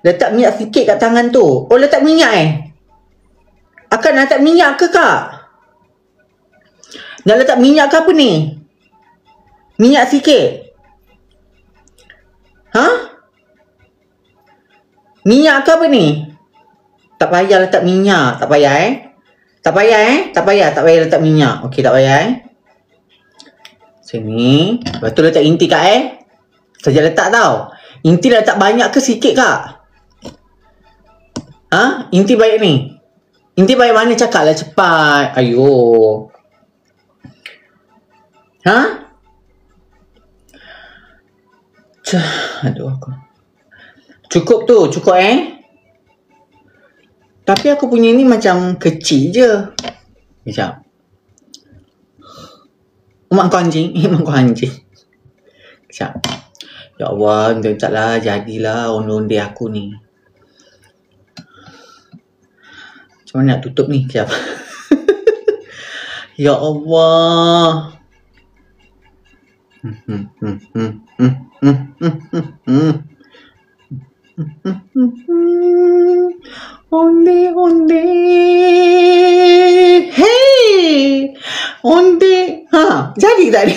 Letak minyak sikit kat tangan tu. Oh, letak minyak Akan nak letak minyak ke, Kak? Nak letak minyak ke apa ni? Minyak sikit. Ha? Minyak ke apa ni? Tak payah letak minyak. Tak payah Tak payah Tak payah letak minyak. Okey, tak payah Sini. Lepas tu letak inti, Kak Saja letak tau. Inti letak banyak ke sikit, Kak? Ha? Inti banyak ni. Inti banyak mana? Cakap lah cepat. Ayo. Ha? Aduh aku. Cukup tu. Cukup Tapi aku punya ni macam kecil je. Sekejap. Mak kau anjing. Mak kau anjing. Sekejap. Ya Allah, taklah jadilah onde-onde aku ni. Macam mana nak tutup ni? Sekejap. Ya Allah. Onde. Hey! Onde. Ha, jadi tak ni?